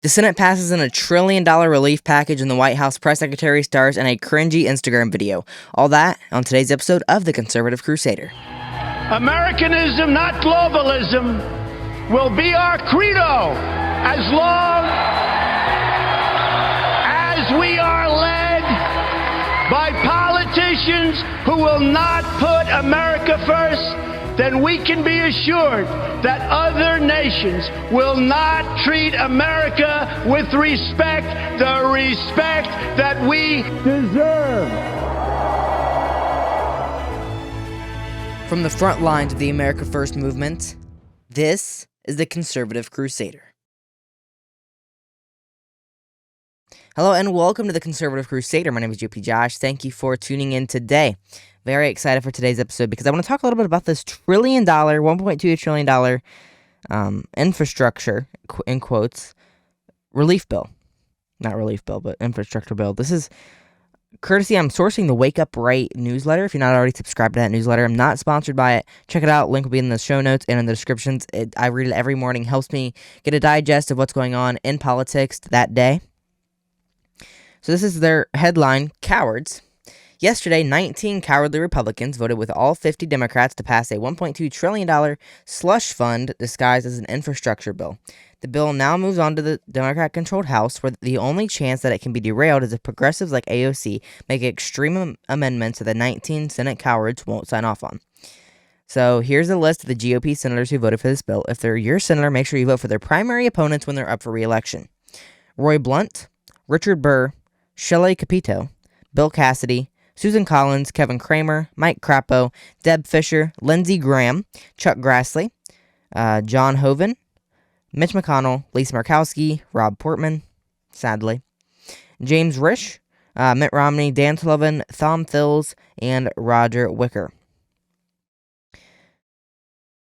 The Senate passes in a $1 trillion relief package, and the White House press secretary stars in a cringy Instagram video. All that on today's episode of The Conservative Crusader. Americanism, not globalism, will be our credo as long as we are led by politicians who will not put America first. Then we can be assured that other nations will not treat America with respect, the respect that we deserve. From the front lines of the America First movement, this is the Conservative Crusader. Hello and welcome to the Conservative Crusader. My name is JP Josh. Thank you for tuning in today. Very excited for today's episode because I want to talk a little bit about this $1.2 trillion infrastructure, in quotes, relief bill. Not relief bill, but infrastructure bill. This is courtesy, I'm sourcing the Wake Up Right newsletter. If you're not already subscribed to that newsletter, I'm not sponsored by it. Check it out. Link will be in the show notes and in the descriptions. I read it every morning. Helps me get a digest of what's going on in politics that day. So this is their headline, Cowards. Yesterday, 19 cowardly Republicans voted with all 50 Democrats to pass a $1.2 trillion slush fund disguised as an infrastructure bill. The bill now moves on to the Democrat-controlled House, where the only chance that it can be derailed is if progressives like AOC make extreme amendments that the 19 Senate cowards won't sign off on. So here's a list of the GOP senators who voted for this bill. If they're your senator, make sure you vote for their primary opponents when they're up for re-election. Roy Blunt, Richard Burr, Shelley Capito, Bill Cassidy, Susan Collins, Kevin Cramer, Mike Crapo, Deb Fisher, Lindsey Graham, Chuck Grassley, John Hoeven, Mitch McConnell, Lisa Murkowski, Rob Portman, sadly, James Risch, Mitt Romney, Dan Sullivan, Thom Tillis, and Roger Wicker.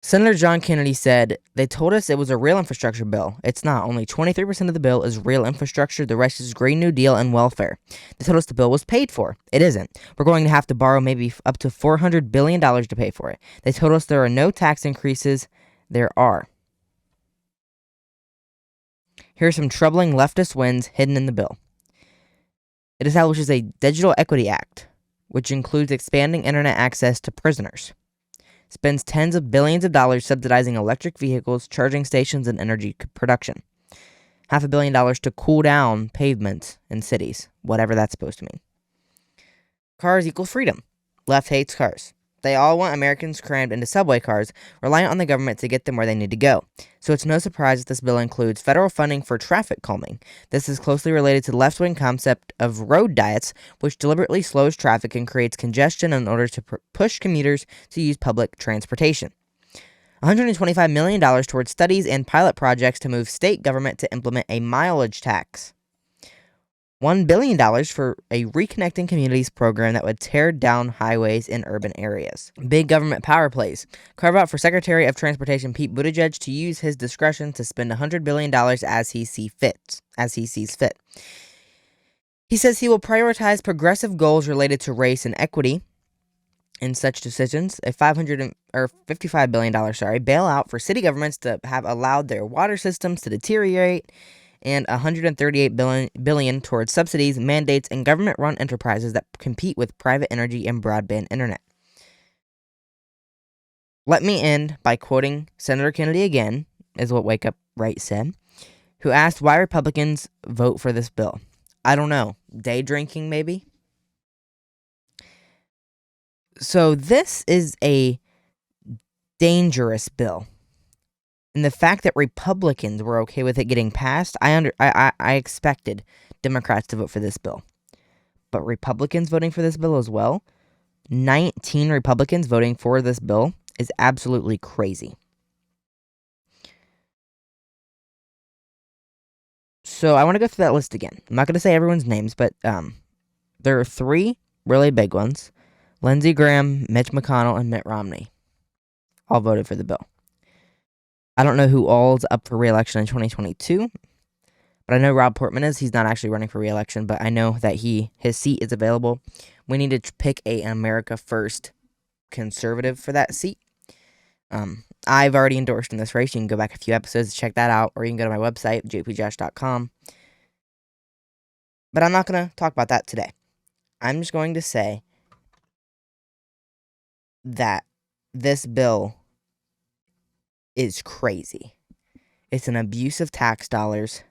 Senator John Kennedy said, "They told us it was a real infrastructure bill. It's not. Only 23% of the bill is real infrastructure. The rest is Green New Deal and welfare. They told us the bill was paid for. It isn't. We're going to have to borrow maybe up to $400 billion to pay for it. They told us there are no tax increases. There are." Here are some troubling leftist wins hidden in the bill. It establishes a Digital Equity Act, which includes expanding internet access to prisoners. Spends tens of billions of dollars subsidizing electric vehicles, charging stations, and energy production. $500 million to cool down pavements in cities, whatever that's supposed to mean. Cars equal freedom. Left hates cars. They all want Americans crammed into subway cars, reliant on the government to get them where they need to go. So it's no surprise that this bill includes federal funding for traffic calming. This is closely related to the left-wing concept of road diets, which deliberately slows traffic and creates congestion in order to push commuters to use public transportation. $125 million towards studies and pilot projects to move state government to implement a mileage tax. $1 billion for a Reconnecting Communities program that would tear down highways in urban areas. Big government power plays. Carve out for Secretary of Transportation Pete Buttigieg to use his discretion to spend $100 billion as he sees fit. He says he will prioritize progressive goals related to race and equity in such decisions. A $55 billion bailout for city governments to have allowed their water systems to deteriorate, and $138 billion towards subsidies, mandates, and government-run enterprises that compete with private energy and broadband internet. Let me end by quoting Senator Kennedy again, is what Wake Up Right said, who asked why Republicans vote for this bill. I don't know. Day drinking, maybe? So this is a dangerous bill. And the fact that Republicans were okay with it getting passed, I expected Democrats to vote for this bill. But Republicans voting for this bill as well, 19 Republicans voting for this bill, is absolutely crazy. So I want to go through that list again. I'm not going to say everyone's names, but there are three really big ones. Lindsey Graham, Mitch McConnell, and Mitt Romney all voted for the bill. I don't know who all's up for re-election in 2022, but I know Rob Portman is. He's not actually running for re-election, but I know that his seat is available. We need to pick a America First conservative for that seat. I've already endorsed in this race. You can go back a few episodes to check that out, or you can go to my website, jpjosh.com. But I'm not going to talk about that today. I'm just going to say that this bill is crazy. It's an abuse of tax dollars,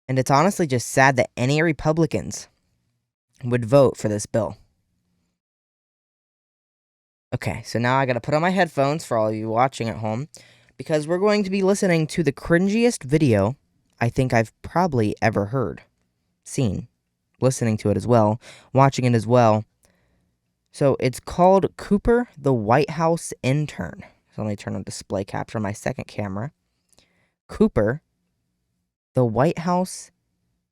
and it's honestly just sad that any Republicans would vote for this bill. Okay, so now I gotta put on my headphones for all of you watching at home, because we're going to be listening to the cringiest video I think I've probably ever heard, seen, listening to it as well, watching it as well. So it's called Cooper, the White House Intern. So let me turn on display capture on my second camera. Cooper, the White House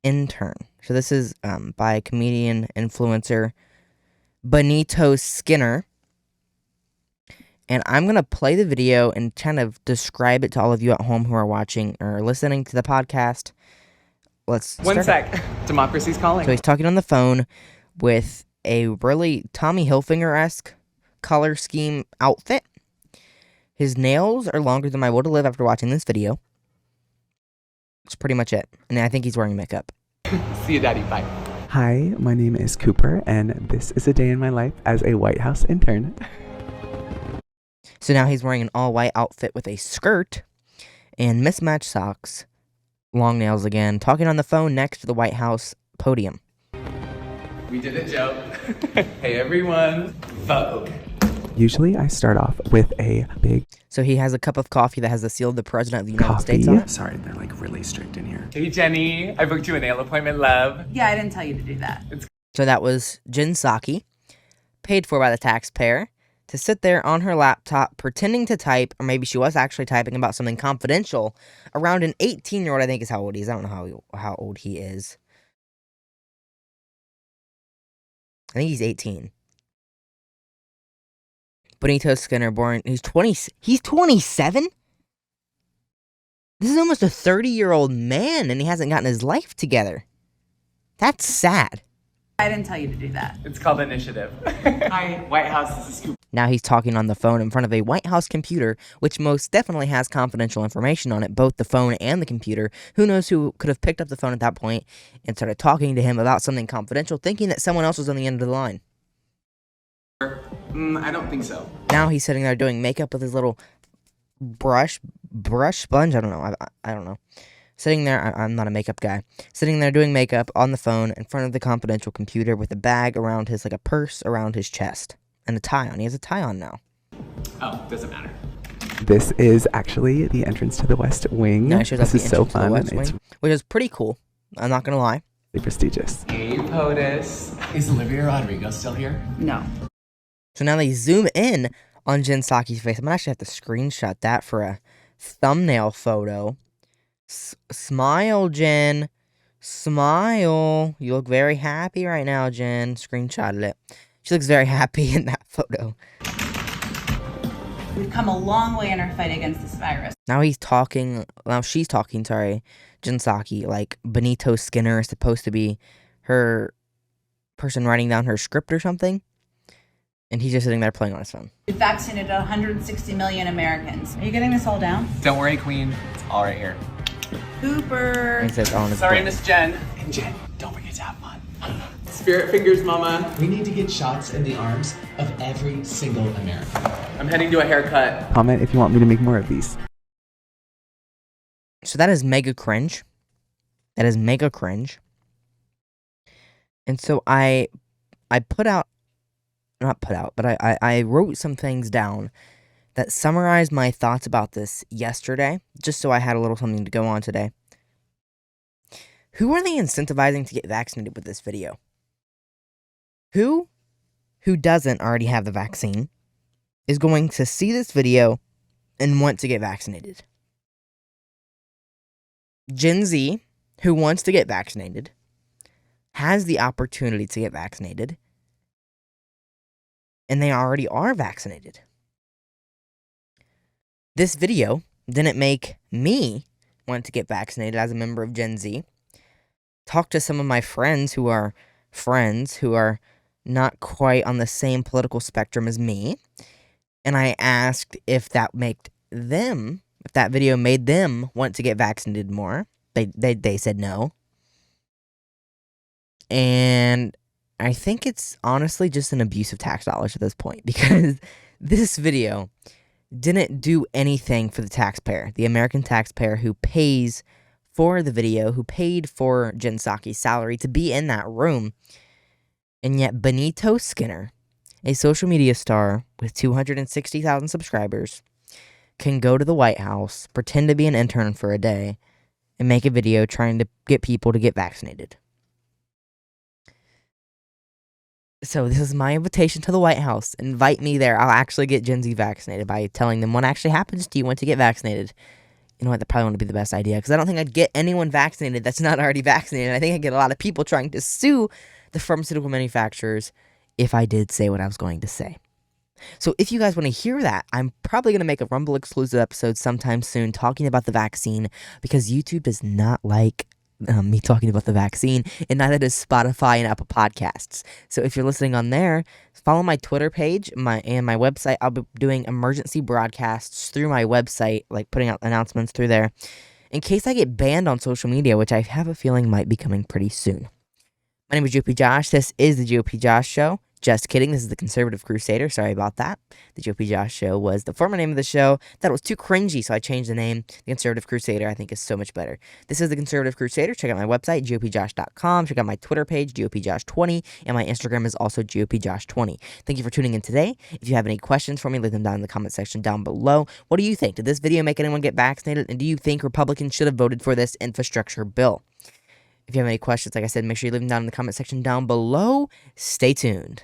Intern. So this is by comedian influencer Benito Skinner. And I'm going to play the video and kind of describe it to all of you at home who are watching or listening to the podcast. Let's One start sec. Democracy's calling. So he's talking on the phone with a really Tommy Hilfiger-esque color scheme outfit. His nails are longer than my will to live after watching this video. That's pretty much it. And I think he's wearing makeup. See you, Daddy. Bye. Hi, my name is Cooper, and this is a day in my life as a White House intern. So now he's wearing an all-white outfit with a skirt and mismatched socks, long nails again, talking on the phone next to the White House podium. We did a joke. Hey, everyone. Vogue. Usually I start off with a big So he has a cup of coffee that has the seal of the President of the United coffee. States on it. Sorry, they're like really strict in here. Hey, Jenny. I booked you a nail appointment, love. Yeah, I didn't tell you to do that. So that was Jen Psaki, paid for by the taxpayer, to sit there on her laptop pretending to type, or maybe she was actually typing about something confidential, around an 18-year-old, I think is how old he is. I don't know how old he is. I think he's 18. Benito Skinner, born, he's 27? This is almost a 30-year-old man, and he hasn't gotten his life together. That's sad. I didn't tell you to do that. It's called Initiative. Hi, White House. This is Scoop. Now he's talking on the phone in front of a White House computer, which most definitely has confidential information on it, both the phone and the computer. Who knows who could have picked up the phone at that point and started talking to him about something confidential, thinking that someone else was on the end of the line. I don't think so. Now he's sitting there doing makeup with his little brush sponge. I don't know. I don't know. Sitting there, I'm not a makeup guy. Sitting there doing makeup on the phone in front of the confidential computer with a bag around his, like a purse around his chest. And a tie on. He has a tie on now. Oh, doesn't matter. This is actually the entrance to the West Wing. Now he shows off This the is so entrance to the fun, West and it's Wing, which is pretty cool. I'm not going to lie. really prestigious. Hey, POTUS. Is Olivia Rodrigo still here? No. So now they zoom in on Jen Psaki's face. I'm going to actually have to screenshot that for a thumbnail photo. Smile, Jen. Smile. You look very happy right now, Jen. Screenshotted it. She looks very happy in that photo. We've come a long way in our fight against this virus. Now she's talking, Jen Psaki, like Benito Skinner is supposed to be her person writing down her script or something. And he's just sitting there playing on his phone. We've vaccinated 160 million Americans. Are you getting this all down? Don't worry, Queen. It's all right here. Cooper. And he says, on his Sorry, phone. Miss Jen. And Jen, don't forget to have fun. Spirit fingers, mama. We need to get shots in the arms of every single American. I'm heading to a haircut. Comment if you want me to make more of these. So that is mega cringe. That is mega cringe. And so I wrote some things down that summarized my thoughts about this yesterday, just so I had a little something to go on today. Who are they incentivizing to get vaccinated with this video? Who doesn't already have the vaccine is going to see this video and want to get vaccinated? Gen Z, who wants to get vaccinated, has the opportunity to get vaccinated, and they already are vaccinated. This video didn't make me want to get vaccinated as a member of Gen Z. Talk to some of my friends who are not quite on the same political spectrum as me, and I asked if that made them, if that video made them want to get vaccinated more, they said no. And I think it's honestly just an abuse of tax dollars at this point, because this video didn't do anything for the taxpayer, the American taxpayer who pays for the video, who paid for Jen Psaki's salary to be in that room. And yet Benito Skinner, a social media star with 260,000 subscribers, can go to the White House, pretend to be an intern for a day, and make a video trying to get people to get vaccinated. So this is my invitation to the White House. Invite me there. I'll actually get Gen Z vaccinated by telling them what actually happens to you once you get vaccinated. You know what? That probably wouldn't be the best idea, because I don't think I'd get anyone vaccinated that's not already vaccinated. I think I'd get a lot of people trying to sue the pharmaceutical manufacturers if I did say what I was going to say. So if you guys want to hear that, I'm probably going to make a Rumble exclusive episode sometime soon talking about the vaccine, because YouTube does not like me talking about the vaccine, and neither does Spotify and Apple Podcasts. So if you're listening on there, follow my Twitter page and my website. I'll be doing emergency broadcasts through my website, like putting out announcements through there, in case I get banned on social media, which I have a feeling might be coming pretty soon. My name is GOP Josh. This is the GOP Josh Show. Just kidding. This is the Conservative Crusader. Sorry about that. The GOP Josh Show was the former name of the show. That was too cringy, so I changed the name. The Conservative Crusader, I think, is so much better. This is the Conservative Crusader. Check out my website, gopjosh.com. Check out my Twitter page, gopjosh20. And my Instagram is also gopjosh20. Thank you for tuning in today. If you have any questions for me, leave them down in the comment section down below. What do you think? Did this video make anyone get vaccinated? And do you think Republicans should have voted for this infrastructure bill? If you have any questions, like I said, make sure you leave them down in the comment section down below. Stay tuned.